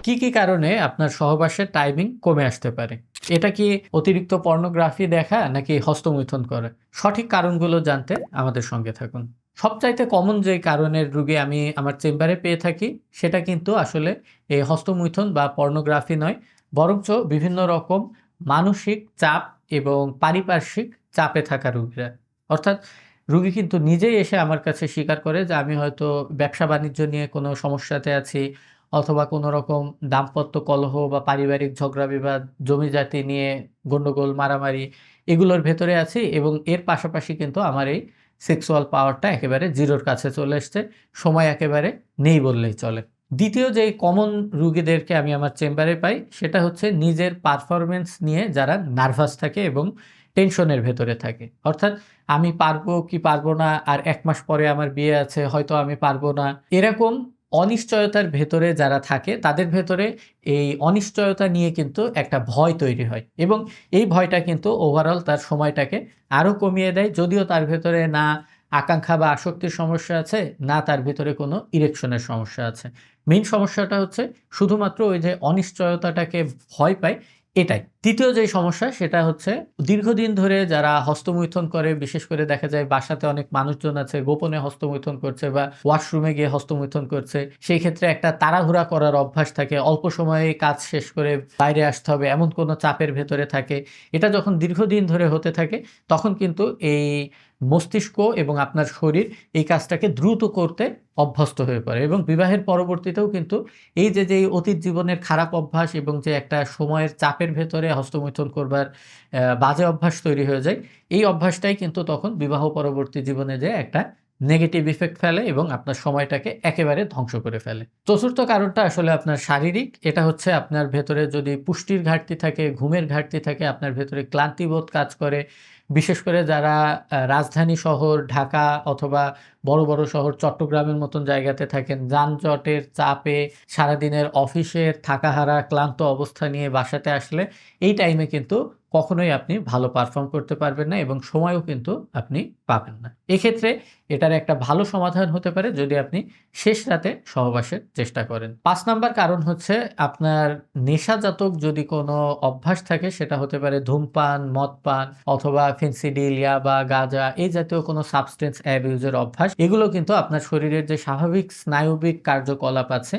কি কারণে আপনার সহবাসের টাইমিং কমে আসতে পারে? এটা কি অতিরিক্ত পর্নোগ্রাফি দেখা নাকি হস্তমৈথুন করা? সঠিক কারণগুলো জানতে আমাদের সঙ্গে থাকুন। সবচাইতে কমন যে কারণের রোগী আমি আমার চেম্বারে পেয়ে থাকি, সেটা কিন্তু আসলে এই হস্তমৈথুন বা পর্নোগ্রাফি নয়, বরঞ্চ বিভিন্ন রকম মানসিক চাপ এবং পারিপার্শ্বিক চাপে থাকা রোগীরা। অর্থাৎ রোগী কিন্তু নিজেই এসে আমার কাছে স্বীকার করে যে, আমি হয়তো ব্যবসা-বাণিজ্য নিয়ে কোনো সমস্যাতে আছি, অথবা কোনো রকম দাম্পত্য কলহ বা পারিবারিক ঝগড়া-বিবাদ, জমি-জাতি নিয়ে গন্ডগোল, মারামারি এগুলোর ভেতরে আছি এবং এর পাশাপাশি কিন্তু আমার এই সেক্সুয়াল পাওয়ারটা একেবারে জিরোর কাছে চলে এসছে। সময় একেবারে নেই বললেই চলে। দ্বিতীয় যেই কমন রুগীদেরকে আমি আমার চেম্বারে পাই, সেটা হচ্ছে নিজের পারফরম্যান্স নিয়ে যারা নার্ভাস থাকে এবং টেনশনের ভেতরে থাকে। অর্থাৎ আমি পারবো কি পারবো না, আর ১ মাস পরে আমার বিয়ে আছে, হয়তো আমি পারবো না। এরকম অনিশ্চয়তার ভেতরে যারা থাকে, তাদের ভেতরে এই অনিশ্চয়তা নিয়ে কিন্তু একটা ভয় তৈরি হয় এবং এই ভয়টা কিন্তু ওভারঅল তার সময়টাকে আরো কমিয়ে দেয়। যদিও তার ভেতরে না আকাঙ্ক্ষা বা আসক্তির সমস্যা আছে, না তার ভেতরে কোনো ইরেকশনের সমস্যা আছে। মেইন সমস্যাটা হচ্ছে শুধুমাত্র ওই যে অনিশ্চয়তাটাকে ভয় পায়, এটাই। ৩য় যেই সমস্যা সেটা হচ্ছে দীর্ঘদিন ধরে যারা হস্তমৈথুন করে, বিশেষ করে দেখা যায় বাসাতে অনেক মানুষজন আছে, গোপনে হস্তমৈথুন করছে বা ওয়াশরুমে গিয়ে হস্তমৈথুন করছে। সেই ক্ষেত্রে একটা তাড়াহুড়া করার অভ্যাস থাকে। অল্প সময়ে কাজ শেষ করে বাইরে আসতে হবে, এমন কোনো চাপের ভেতরে থাকে। এটা যখন দীর্ঘদিন ধরে হতে থাকে, তখন কিন্তু এই মস্তিষ্ক এবং আপনার শরীর এই কাজটাকে দ্রুত করতে অভ্যস্ত হয়ে পড়ে এবং বিবাহের পরবর্তীতেও কিন্তু এই যে অতীত জীবনের খারাপ অভ্যাস এবং যে একটা সময়ের চাপের ভেতরে হস্তমৈথুন করবার বাজে অভ্যাস তৈরি হয়ে যায়, এই অভ্যাসটাই কিন্তু তখন বিবাহ পরবর্তী জীবনে যেয়ে একটা নেগেটিভ ইফেক্ট ফেলে এবং আপনার সময়টাকে একেবারে ধ্বংস করে ফেলে। চতুর্থ কারণটা আসলে আপনার শারীরিক। এটা হচ্ছে আপনার ভেতরে যদি পুষ্টির ঘাটতি থাকে, ঘুমের ঘাটতি থাকে, আপনার ভেতরে ক্লান্তিবোধ কাজ করে। বিশেষ করে যারা রাজধানী শহর ঢাকা অথবা বড় শহর চট্টগ্রামের মতন জায়গাতে থাকেন, যানজটের চাপে সারাদিনের অফিসের থাকাহারা ক্লান্ত অবস্থা নিয়ে বাসাতে আসলে এই টাইমে কিন্তু কখনোই আপনি ভালো পারফর্ম করতে পারবেন না এবং সময়ও কিন্তু আপনি পাবেন না। এক্ষেত্রে এটার একটা ভালো সমাধান হতে পারে যদি আপনি শেষ রাতে সহবাসের চেষ্টা করেন। ৫ নাম্বার কারণ হচ্ছে আপনার নেশাজাতক যদি কোনো অভ্যাস থাকে, সেটা হতে পারে ধূমপান, মদপান অথবা ফেনসিডিল, ইয়াবা, গাঁজা এই জাতীয় কোনো সাবস্টেন্স অ্যাবিউজ এর অভ্যাস। এগুলো কিন্তু আপনার শরীরের যে স্বাভাবিক স্নায়বিক কার্যকলাপ আছে,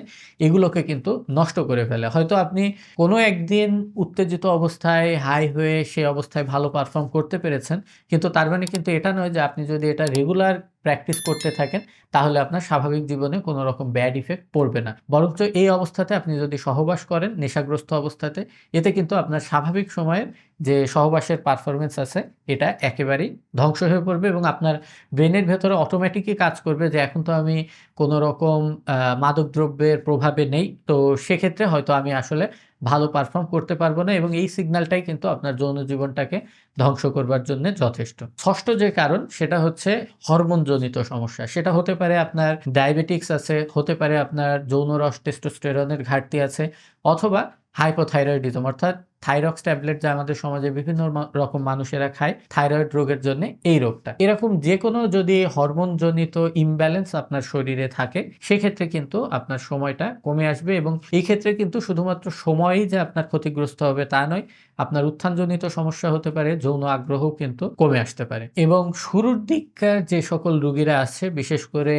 এগুলোকে কিন্তু নষ্ট করে ফেলে। হয়তো আপনি কোনো একদিন উত্তেজিত অবস্থায় হাই হয়ে সে অবস্থায় ভালো পারফর্ম করতে পেরেছেন। কিন্তু তার মানে কিন্তু এটা নয় যে আপনি যদি এটা রেগুলার প্র্যাকটিস করতে থাকেন, তাহলে আপনার স্বাভাবিক জীবনে কোনো রকম ব্যাড ইফেক্ট পড়বে না। বরঞ্চ এই অবস্থাতে আপনি যদি সহবাস করেন নেশাগ্রস্ত অবস্থাতে, এতে কিন্তু আপনার স্বাভাবিক সময়ের যে সহবাসের পারফরম্যান্স আছে, এটা একেবারেই ধ্বংস হয়ে পড়বে এবং আপনার ব্রেনের ভেতরে অটোমেটিকই কাজ করবে যে এখন তো আমি কোনো রকম মাদকদ্রব্যের প্রভাবে নেই। তো সেক্ষেত্রে হয়তো আমি আসলে ভালো পারফর্ম করতে পারব না এবং এই সিগন্যালটাই কিন্তু আপনার যৌন জীবনটাকে ধ্বংস করবার জন্যে যথেষ্ট। ৬ষ্ঠ যে কারণ সেটা হচ্ছে হরমোনজনিত সমস্যা। সেটা হতে পারে আপনার ডায়াবেটিকস আছে, হতে পারে আপনার যৌনরস টেস্টোস্টেরনের ঘাটতি আছে অথবা হাইপোথাইরয়েডিজম অর্থাৎ থাইরক্স ট্যাবলেট যা আমাদের সমাজে বিভিন্ন রকম মানুষেরা খায় থাইরয়েড রোগের জন্যে এই রোগটা। এরকম যেকোনো যদি হরমোনজনিত ইমব্যালেন্স আপনার শরীরে থাকে, সেক্ষেত্রে কিন্তু আপনার সময়টা কমে আসবে এবং এই ক্ষেত্রে কিন্তু শুধুমাত্র সময়ই যে আপনার ক্ষতিগ্রস্ত হবে তা নয়, আপনার উত্থানজনিত সমস্যা হতে পারে, যৌন আগ্রহও কিন্তু কমে আসতে পারে। এবং শুরুর দিককার যে সকল রোগীরা আছে, বিশেষ করে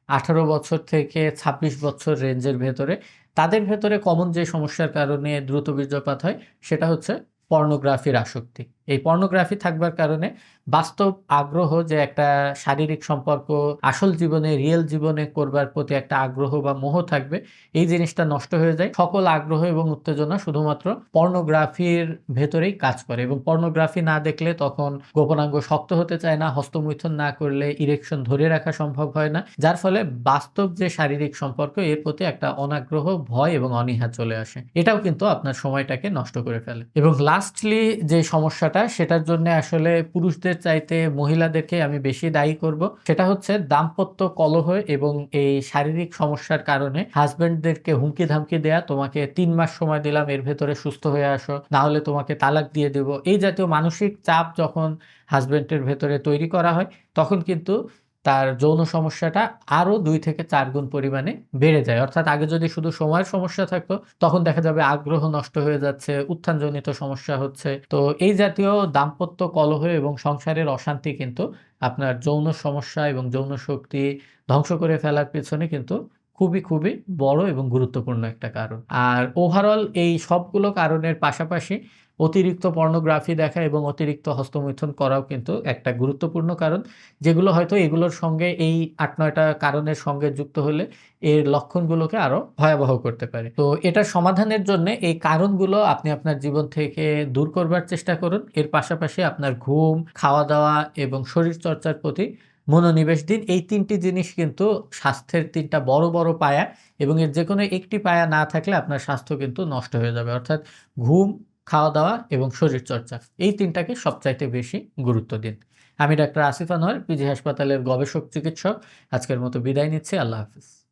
১৮ বছর থেকে ২৬ বছর রেঞ্জের ভেতরে, তাদের ভেতরে কমন যে সমস্যার কারণে দ্রুত বীর্যপাত হয়, সেটা হচ্ছে পর্নোগ্রাফির আসক্তি। এই পর্নোগ্রাফি থাকবার কারণে বাস্তব আগ্রহ যে একটা শারীরিক সম্পর্ক আসল জীবনে রিয়েল জীবনে করবার প্রতি একটা আগ্রহ বা মোহ থাকবে, এই জিনিসটা নষ্ট হয়ে যায়। সকল আগ্রহ এবং উত্তেজনা শুধুমাত্র পর্নোগ্রাফির ভেতরেই কাজ করে এবং পর্নোগ্রাফি না দেখলে তখন গোপনাঙ্গ শক্ত হতে চায় না, হস্তমৈথুন না করলে ইরেকশন ধরে রাখা সম্ভব হয় না। যার ফলে বাস্তব যে শারীরিক সম্পর্ক এর প্রতি একটা অনাগ্রহ, ভয় এবং অনীহা চলে আসে। এটাও কিন্তু আপনার সময়টাকে নষ্ট করে ফেলে। এবং লাস্টলি যে সমস্যাটা সেটার জন্য আসলে পুরুষদের চাইতে মহিলাদেরকে আমি বেশি দায়ী করব। সেটা হচ্ছে দাম্পত্য কলহ এবং এই শারীরিক সমস্যার কারণে হাসব্যান্ডদেরকে হুমকি ধামকি দেয়া, তোমাকে ৩ মাস সময় দিলাম এর ভেতরে সুস্থ হয়ে আসো, না হলে তোমাকে তালাক দিয়ে দেব। এই জাতীয় মানসিক চাপ যখন হাসব্যান্ডের ভেতরে তৈরি করা হয়, তখন কিন্তু তার যৌন সমস্যাটা আরো ২ থেকে ৪ গুণ পরিমাণে বেড়ে যায়। অর্থাৎ আগে যদি শুধু সময়ের সমস্যা থাকতো, তখন দেখা যাবে আগ্রহ নষ্ট হয়ে যাচ্ছে, উত্থানজনিত সমস্যা হচ্ছে। তো এই জাতীয় দাম্পত্য কলহ এবং সংসারের অশান্তি কিন্তু আপনার যৌন সমস্যা এবং যৌন শক্তি ধ্বংস করে ফেলার পেছনে কিন্তু খুবই বড় এবং গুরুত্বপূর্ণ একটা কারণ। আর ওভারঅল এই সবগুলো কারণের পাশাপাশি অতিরিক্ত পর্নোগ্রাফি দেখা এবং অতিরিক্ত হস্তমৈথুন করাও কিন্তু একটা গুরুত্বপূর্ণ কারণ। যেগুলো হয়তো এগুলোর সঙ্গে এই ৮-৯ টা কারণের সঙ্গে যুক্ত হলে এর লক্ষণগুলোকে আরো ভয়াবহ করতে পারে। তো এটার সমাধানের জন্যে এই কারণগুলো আপনি আপনার জীবন থেকে দূর করবার চেষ্টা করুন। এর পাশাপাশি আপনার ঘুম, খাওয়া-দাওয়া এবং শরীরচর্চার প্রতি মনোনিবেশ দিন। এই ৩ টি জিনিস কিন্তু স্বাস্থ্যের ৩ টা বড় পায়া এবং এর যেকোনো একটি পায়া না থাকলে আপনার স্বাস্থ্য কিন্তু নষ্ট হয়ে যাবে। অর্থাৎ ঘুম, খাওয়া-দাওয়া এবং শরীরচর্চা। এই ৩ টাকে সবচাইতে বেশি গুরুত্ব দিন। আমি ডাক্তার আসিফ আনোয়ার, পিজি হাসপাতালের গবেষক চিকিৎসক। আজকের মতো বিদায় নিচ্ছি। আল্লাহ হাফেজ।